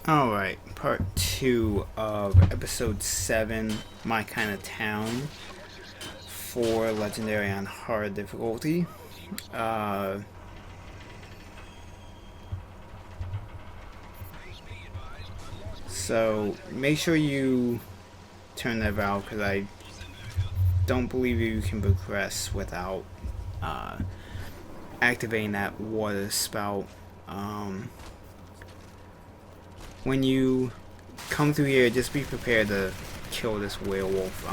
Alright, part 2 of episode 7, My Kind of Town, for Legendary on hard difficulty. Uh, so make sure you turn that valve because I don't believe you can progress without uh, activating that water spout. When you come through here, just be prepared to kill this werewolf.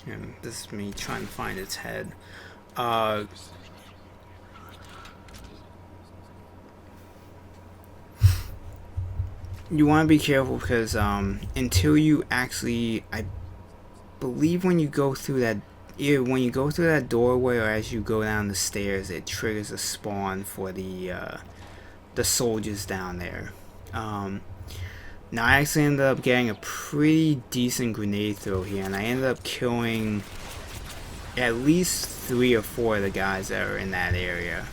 And this is me trying to find its head. You want to be careful because until you actually, I believe when you go through that, either when you go through that doorway or as you go down the stairs, it triggers a spawn for the soldiers down there. Now I actually ended up getting a pretty decent grenade throw here, and I ended up killing at least 3 or 4 of the guys that are in that area.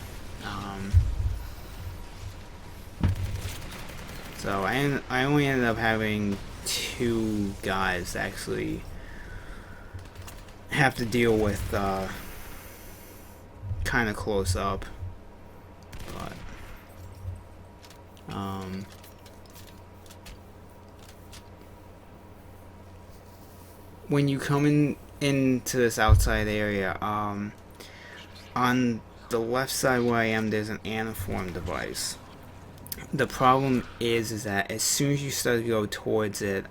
So I only ended up having 2 guys actually have to deal with kind of close up, but when you come into this outside area, on the left side where I am, there's an aniform device. The problem is that as soon as you start to go towards it,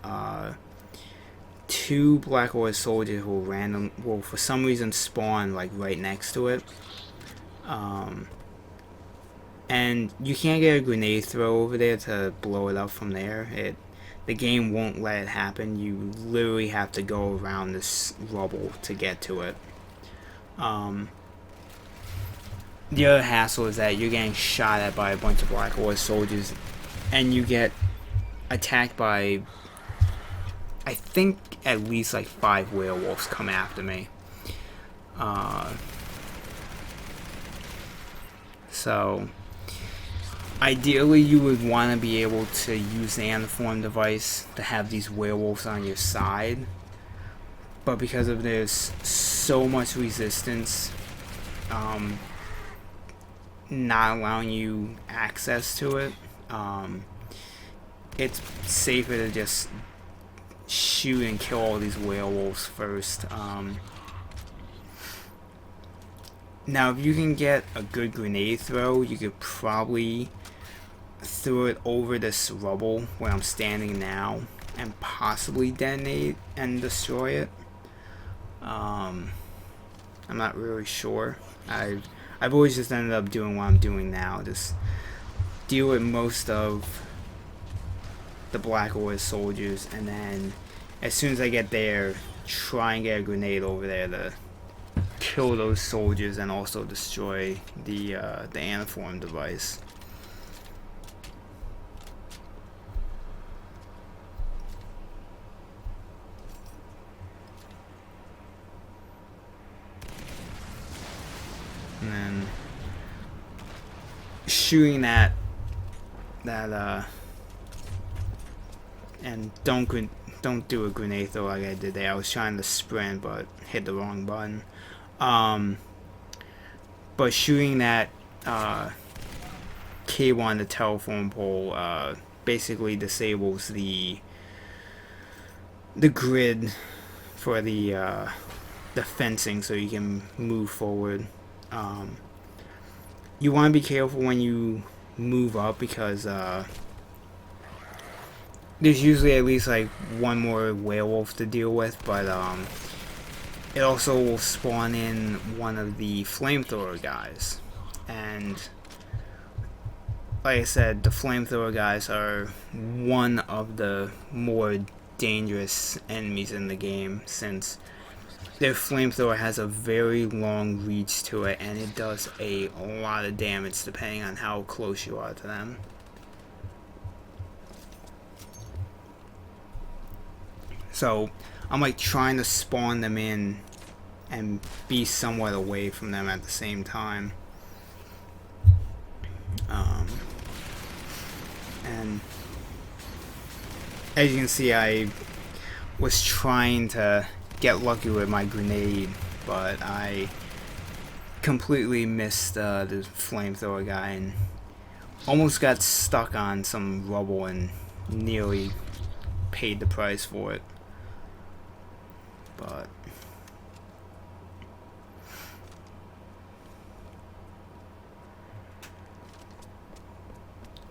2 Black Order soldiers will for some reason spawn like right next to it. And you can't get a grenade throw over there to blow it up from there. The game won't let it happen. You literally have to go around this rubble to get to it. The other hassle is that you're getting shot at by a bunch of Black Order soldiers, and you get attacked by, I think, at least like 5 werewolves come after me. So ideally you would want to be able to use the aniform device to have these werewolves on your side, but because of there's so much resistance not allowing you access to it, it's safer to just shoot and kill all these werewolves first. Now if you can get a good grenade throw, you could probably throw it over this rubble where I'm standing now and possibly detonate and destroy it. I'm not really sure. I've always just ended up doing what I'm doing now, just deal with most of the Black Order soldiers, and then as soon as I get there, try and get a grenade over there to kill those soldiers and also destroy the aniform device. And then shooting that and don't do a grenade throw like I did there. I was trying to sprint but hit the wrong button. But shooting that cable on the telephone pole basically disables the grid for the fencing, so you can move forward. You want to be careful when you move up because there's usually at least like 1 more werewolf to deal with, but it also will spawn in one of the flamethrower guys, and like I said, the flamethrower guys are one of the more dangerous enemies in the game, since their flamethrower has a very long reach to it, and it does a lot of damage depending on how close you are to them. So I'm like trying to spawn them in and be somewhat away from them at the same time. And as you can see, I was trying to get lucky with my grenade, but I completely missed the flamethrower guy and almost got stuck on some rubble and nearly paid the price for it. But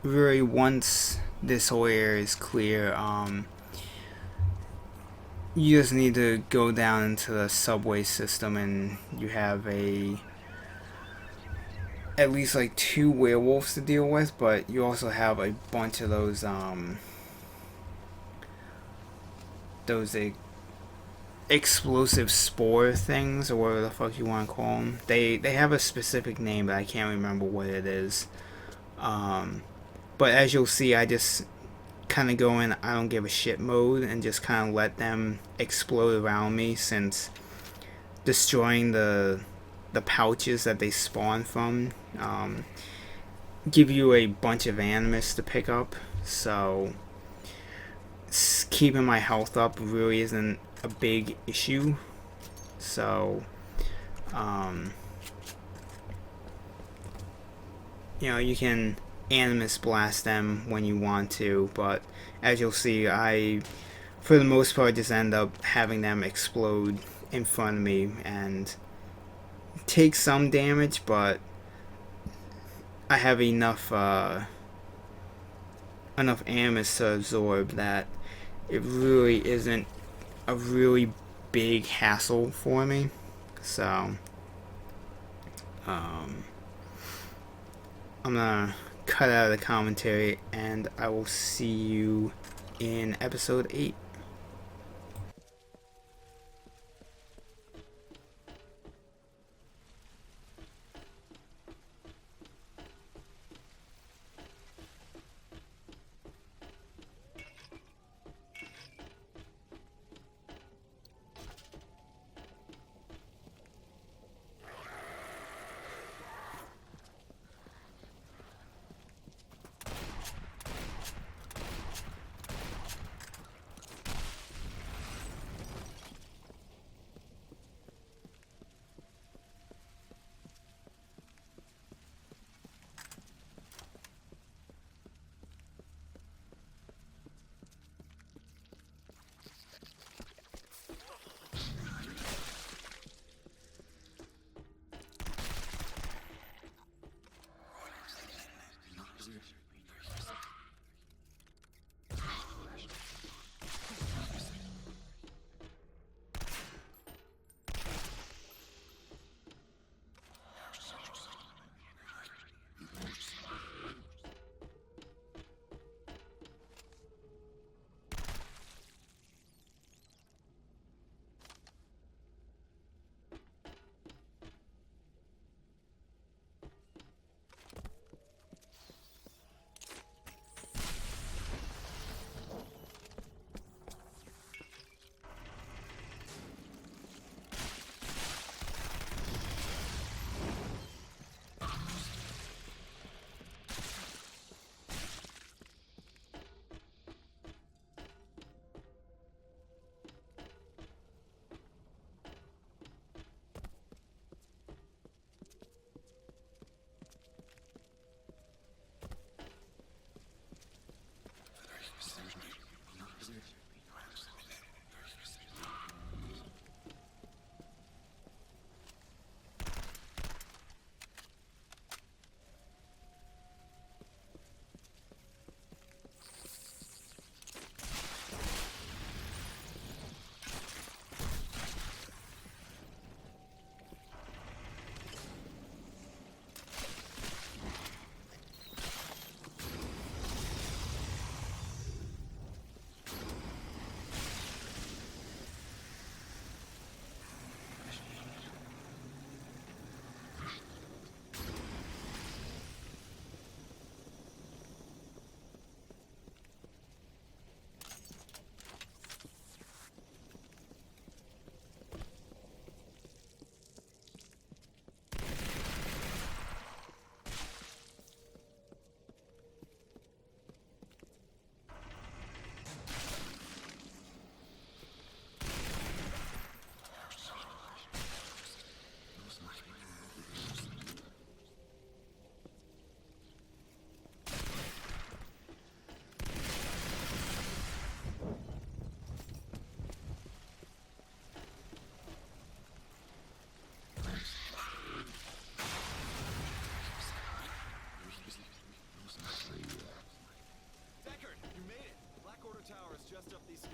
really, once this whole area is clear, you just need to go down into the subway system and you have at least like 2 werewolves to deal with, but you also have a bunch of those explosive spore things, or whatever the fuck you want to call them. They have a specific name, but I can't remember what it is. But as you'll see, I just kind of go in I don't give a shit mode and just kind of let them explode around me, since destroying the pouches that they spawn from give you a bunch of animus to pick up. So keeping my health up really isn't a big issue. So you can animus blast them when you want to, but as you'll see, I for the most part just end up having them explode in front of me and take some damage, but I have enough animus to absorb that it really isn't a really big hassle for me. So I'm gonna cut out of the commentary and I will see you in episode 8.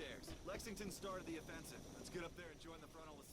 stairs. Lexington started the offensive. Let's get up there and join the frontal assault.